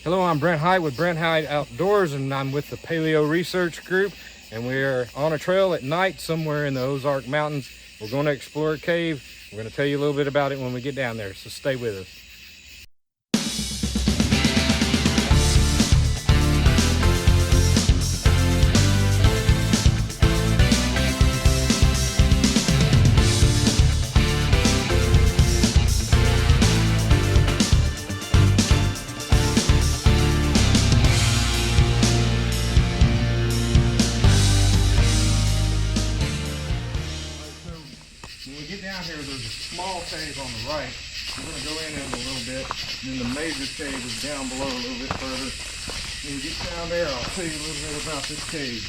Hello, I'm Brent Hite with Brent Hite Outdoors, and I'm with the Paleo Research Group, and we are on a trail at night somewhere in the Ozark Mountains. We're going to explore a cave. We're going to tell you a little bit about it when we get down there, so stay with us. When we get down here, there's a small cave on the right. We're going to go in it a little bit, and then the major cave is down below a little bit further. When we get down there, I'll tell you a little bit about this cave.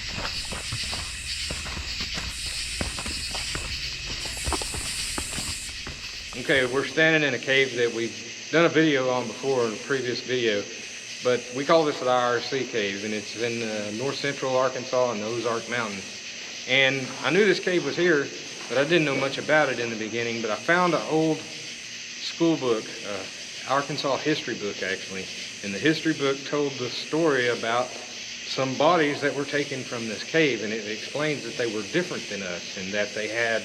Okay, we're standing in a cave that we've done a video on before in a previous video, but we call this the IRC cave, and it's in north central Arkansas in the Ozark Mountains. And I knew this cave was here, but I didn't know much about it in the beginning. But I found an old school book, Arkansas history book actually, and the history book told the story about some bodies that were taken from this cave, and it explains that they were different than us, and that they had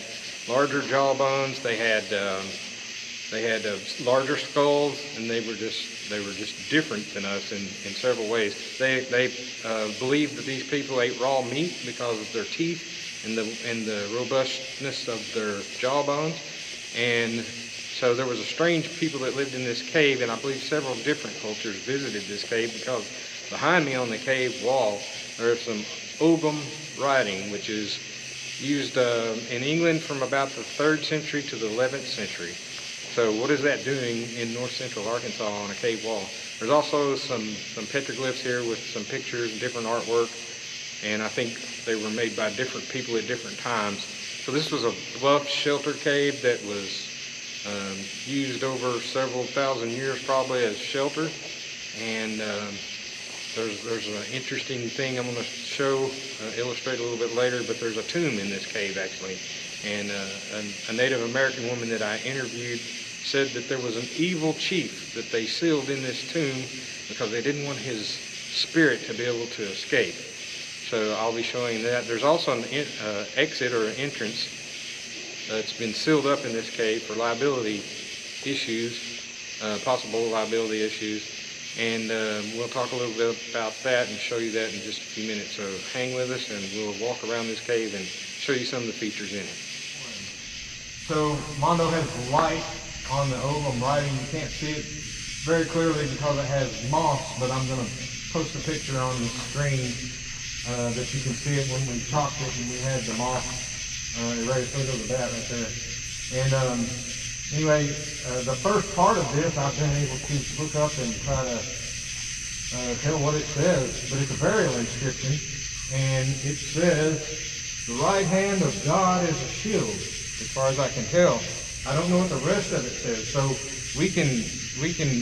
larger jawbones, they had larger skulls, and they were just different than us in several ways. They believed that these people ate raw meat because of their teeth and the robustness of their jawbones. And so there was a strange people that lived in this cave, and I believe several different cultures visited this cave, because behind me on the cave wall there is some Ogham writing, which is used in England from about the 3rd century to the 11th century. So what is that doing in north central Arkansas on a cave wall? There's also some petroglyphs here with some pictures and different artwork, and I think they were made by different people at different times. So this was a bluff shelter cave that was used over several thousand years probably as shelter. And there's an interesting thing I'm going to show, illustrate a little bit later, but there's a tomb in this cave actually. And a Native American woman that I interviewed said that there was an evil chief that they sealed in this tomb because they didn't want his spirit to be able to escape. So I'll be showing that. There's also an exit or an entrance that's been sealed up in this cave for liability issues, possible liability issues. And we'll talk a little bit about that and show you that in just a few minutes. So hang with us and we'll walk around this cave and show you some of the features in it. So Mondo has the light on the Ogham writing. You can't see it very clearly because it has moss, but I'm going to post a picture on the screen that you can see it when we chopped it and we had the moss erased. Look at that right there. And anyway, the first part of this I've been able to look up and try to tell what it says, but it's a burial inscription, and it says, "The right hand of God is a shield," as far as I can tell. I don't know what the rest of it says, so we can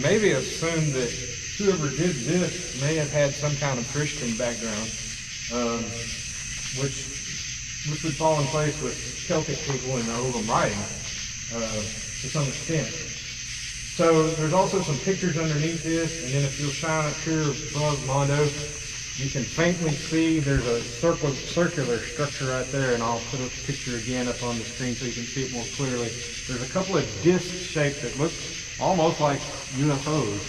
maybe assume that whoever did this may have had some kind of Christian background, which would fall in place with Celtic people in the Ogham writing to some extent. So there's also some pictures underneath this, and then if you'll shine up here above Mondo, you can faintly see there's a circular structure right there, and I'll put a picture again up on the screen so you can see it more clearly. There's a couple of disc shapes that look almost like UFOs.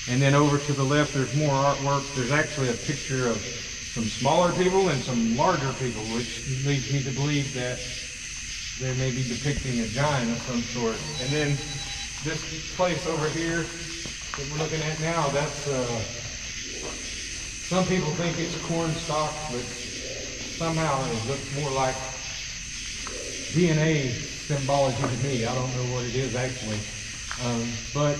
And then over to the left there's more artwork. There's actually a picture of some smaller people and some larger people, which leads me to believe that they may be depicting a giant of some sort. And then this place over here that we're looking at now, that's some people think it's corn stalk, but somehow it looks more like DNA symbology to me. I don't know what it is actually. But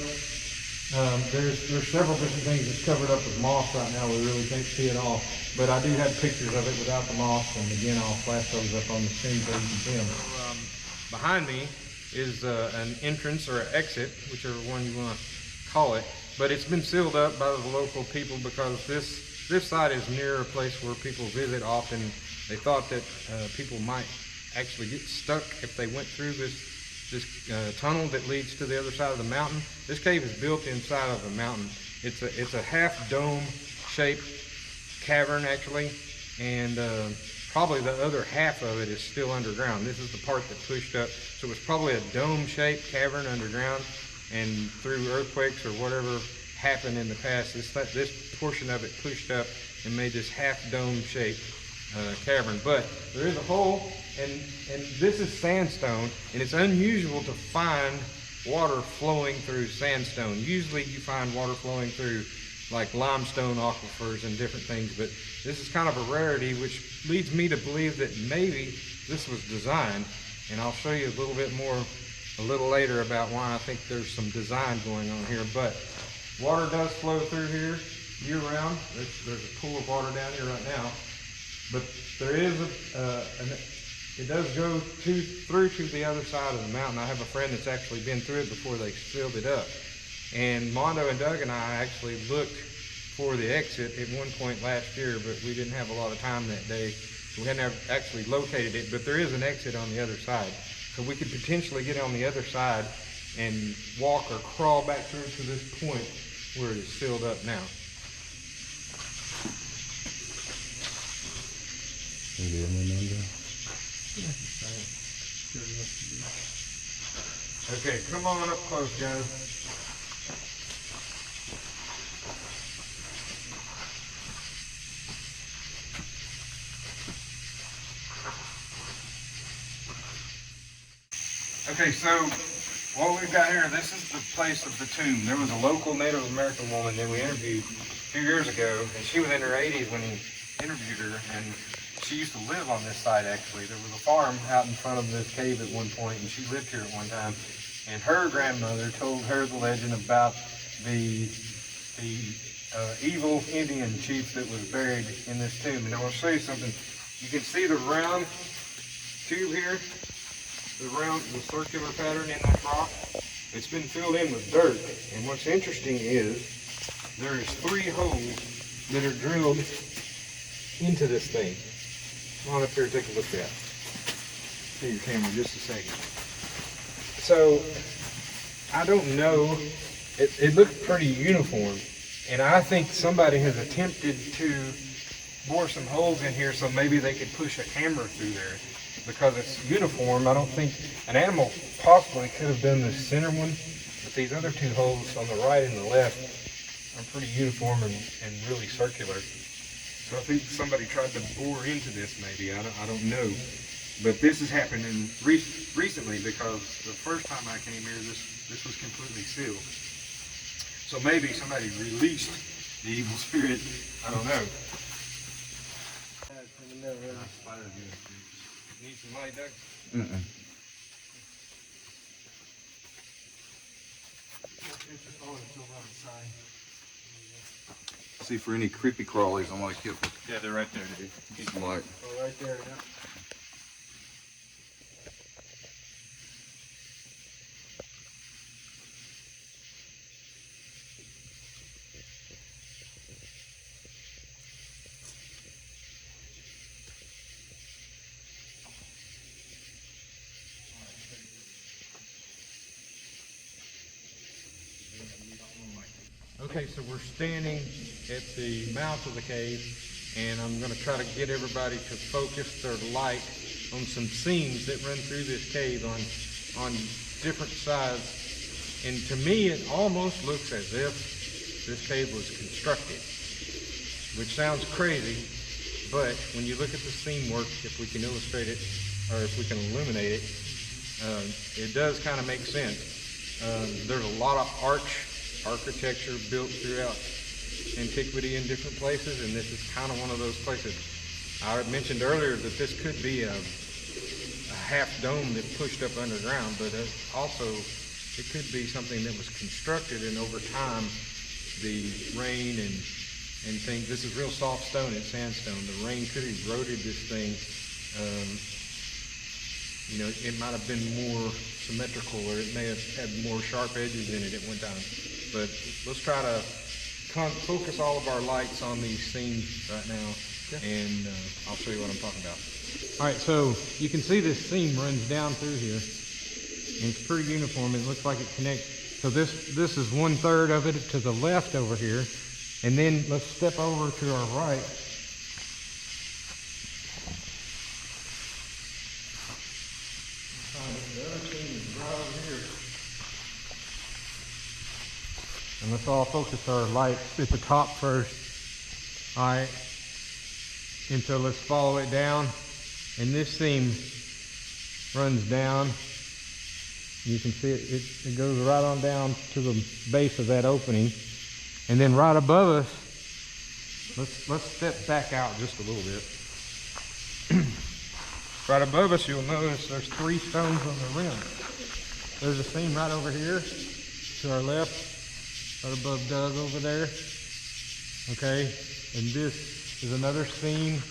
there's several different things that's covered up with moss right now. We really can't see it all. But I do have pictures of it without the moss, and again, I'll flash those up on the screen so you can see them. Behind me is an entrance or an exit, whichever one you want to call it. But it's been sealed up by the local people because this site is near a place where people visit often. They thought that people might actually get stuck if they went through this tunnel that leads to the other side of the mountain. This cave is built inside of a mountain, It's a half dome shaped cavern actually, and probably the other half of it is still underground. This is the part that pushed up, so it's probably a dome shaped cavern underground, and through earthquakes or whatever happened in the past, this portion of it pushed up and made this half dome shaped cavern. But there is a hole, and this is sandstone, and it's unusual to find water flowing through sandstone. Usually you find water flowing through like limestone aquifers and different things, but this is kind of a rarity, which leads me to believe that maybe this was designed, and I'll show you a little bit more a little later about why I think there's some design going on here. But water does flow through here year round. There's a pool of water down here right now, but there is it does go through to the other side of the mountain. I have a friend that's actually been through it before they filled it up. And Mondo and Doug and I actually looked for the exit at one point last year, but we didn't have a lot of time that day. We hadn't actually located it, but there is an exit on the other side. So we could potentially get on the other side and walk or crawl back through to this point where it is filled up now. Okay, come on up close, guys. Okay, so what we've got here, this is the place of the tomb. There was a local Native American woman that we interviewed a few years ago, and she was in her 80s when he interviewed her, and she used to live on this site actually. There was a farm out in front of this cave at one point, and she lived here at one time. And her grandmother told her the legend about the evil Indian chief that was buried in this tomb. And I want to show you something. You can see the round tube here. The circular pattern in that rock. It's been filled in with dirt, and what's interesting is there's 3 holes that are drilled into this thing. Come on up here and take a look at it. See your camera just a second. So I don't know, it looked pretty uniform, and I think somebody has attempted to bore some holes in here so maybe they could push a camera through there. Because it's uniform, I don't think an animal possibly could have done the center one, but these other 2 holes on the right and the left are pretty uniform and really circular. So I think somebody tried to bore into this maybe, I don't know. But this has happened recently, because the first time I came here, this was completely sealed. So maybe somebody released the evil spirit, I don't know. Need some light, Doug? See for any creepy crawlies on my hip. Yeah, they're right there, dude. Get some light. Oh, right there, yeah. Okay, so we're standing at the mouth of the cave, and I'm going to try to get everybody to focus their light on some seams that run through this cave on different sides. And to me, it almost looks as if this cave was constructed, which sounds crazy, but when you look at the seam work, if we can illustrate it, or if we can illuminate it, it does kind of make sense. There's a lot of architecture built throughout antiquity in different places, and this is kind of one of those places. I mentioned earlier that this could be a half dome that pushed up underground, but also it could be something that was constructed, and over time the rain and things, this is real soft stone, it's sandstone, the rain could have eroded this thing. You know, it might have been more symmetrical, or it may have had more sharp edges in it at one time. But let's try to focus all of our lights on these seams right now, and I'll show you what I'm talking about. All right, so you can see this seam runs down through here, and it's pretty uniform. It looks like it connects So this is 1/3 of it to the left over here. And then let's step over to our right. The other thing is right over here. And let's all focus our lights at the top first. All right. And so let's follow it down. And this seam runs down. You can see it goes right on down to the base of that opening. And then right above us, let's step back out just a little bit. Right above us, you'll notice there's 3 stones on the rim. There's a seam right over here to our left, right above Doug over there. Okay, and this is another seam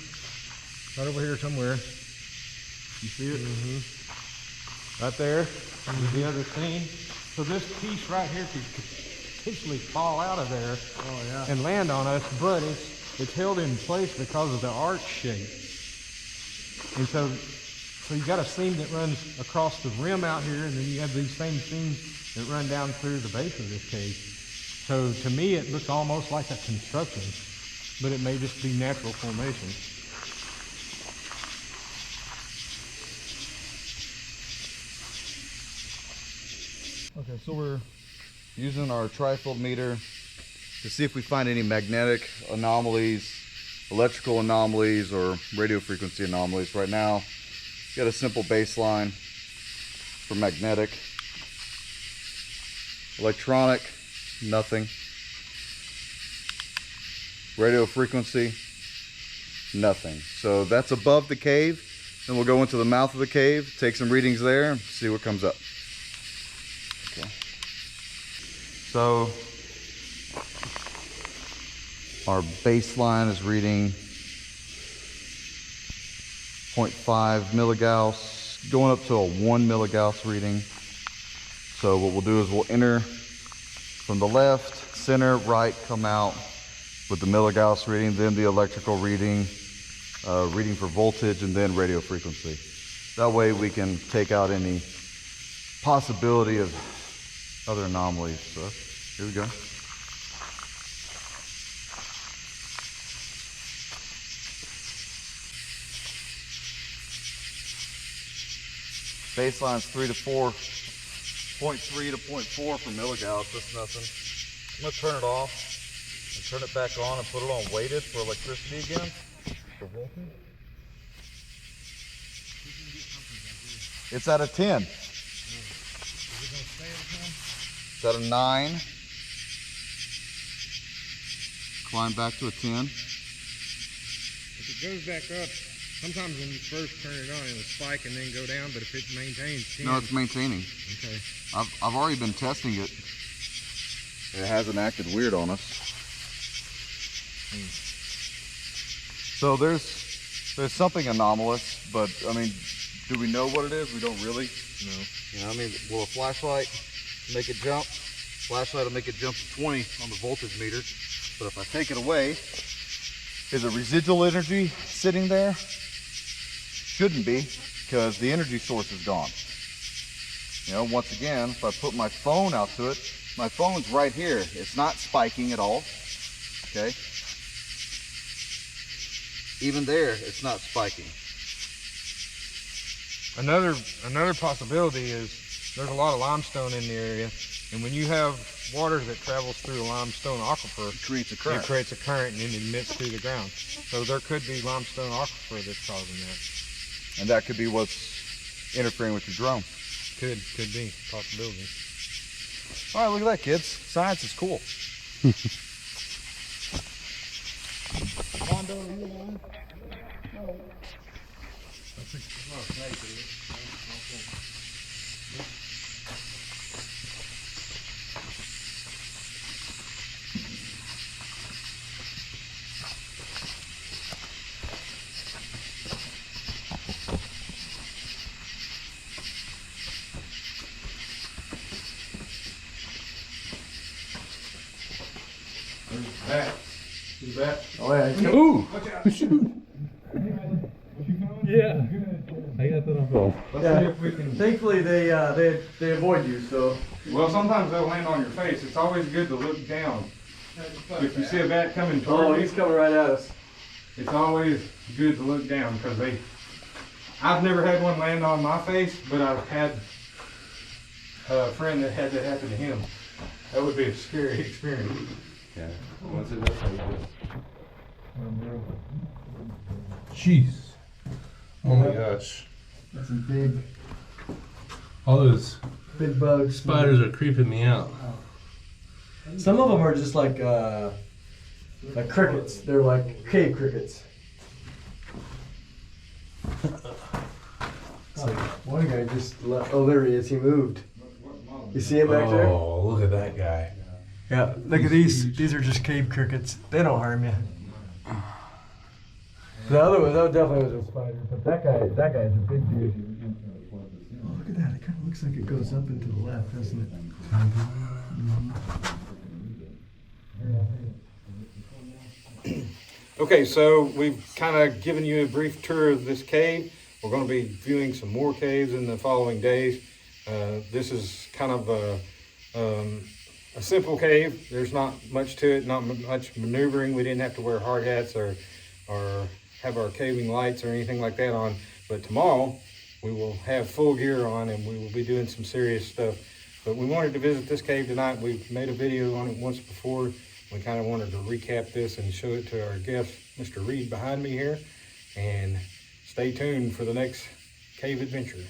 right over here somewhere. You see it? Right there. Is the other seam. So this piece right here could potentially fall out of there and land on us, but it's held in place because of the arch shape. And so you got a seam that runs across the rim out here, and then you have these same seams that run down through the base of this cave. So to me, it looks almost like a construction, but it may just be natural formation. Okay, so we're using our trifold meter to see if we find any magnetic anomalies, electrical anomalies, or radio frequency anomalies. Right now, got a simple baseline for magnetic. Electronic, nothing. Radio frequency, nothing. So that's above the cave. Then we'll go into the mouth of the cave, take some readings there, and see what comes up. Okay. So our baseline is reading 0.5 milligauss, going up to a 1 milligauss reading. So what we'll do is we'll enter from the left, center, right, come out with the milligauss reading, then the electrical reading, reading for voltage, and then radio frequency. That way we can take out any possibility of other anomalies. So here we go. Baseline's 3 to 4, 0.3 to 0.4 for milligauss. That's nothing. I'm gonna turn it off and turn it back on and put it on weighted for electricity again. For voltage. It's at a 10. It's at a 9. Climb back to a 10. If it goes back up, sometimes when you first turn it on, it'll spike and then go down, but if it maintains 10. No, it's maintaining. Okay. I've already been testing it. It hasn't acted weird on us. So there's something anomalous, but I mean, do we know what it is? We don't really. No. You know, I mean, will a flashlight make it jump? Flashlight will make it jump to 20 on the voltage meter. But if I take it away, is it residual energy sitting there? Shouldn't be, because the energy source is gone. You know, once again, if I put my phone out to it, my phone's right here. It's not spiking at all. Okay. Even there, it's not spiking. Another possibility is there's a lot of limestone in the area, and when you have water that travels through a limestone aquifer, It creates a current. It creates a current and it emits through the ground. So there could be limestone aquifer that's causing that. And that could be what's interfering with your drone. Could be possibility. All right, look at that, kids. Science is cool. Mondo, are you alive? No. Is that? Oh yeah. Ooh! Yeah. I got that on film. Let's see if we can. Thankfully, they avoid you. So. Well, sometimes they'll land on your face. It's always good to look down. If you see a bat coming Oh, toward you, he's coming right at us. it's always good to look down because I've never had one land on my face, but I've had a friend that had that happen to him. That would be a scary experience. Yeah. Once it does, Jeez. Oh my gosh. That's a big, All those big bugs. spiders are creeping me out. Some of them are just like crickets. They're like cave crickets. It's like one guy just left. Oh, there he is. He moved. You see him back there? Oh, look at that guy. Yeah. Look at these. These are just cave crickets. They don't harm you. The other one, that definitely was a spider, but that guy's a big dude. Oh, look at that. It kind of looks like it goes up and to the left, doesn't it? Okay, so we've kind of given you a brief tour of this cave. We're going to be viewing some more caves in the following days. This is kind of a simple cave. There's not much to it, not much maneuvering. We didn't have to wear hard hats or have our caving lights or anything like that on. But tomorrow we will have full gear on and we will be doing some serious stuff. But we wanted to visit this cave tonight. We've made a video on it once before. We kind of wanted to recap this and show it to our guest, Mr. Reed, behind me here. And stay tuned for the next cave adventure.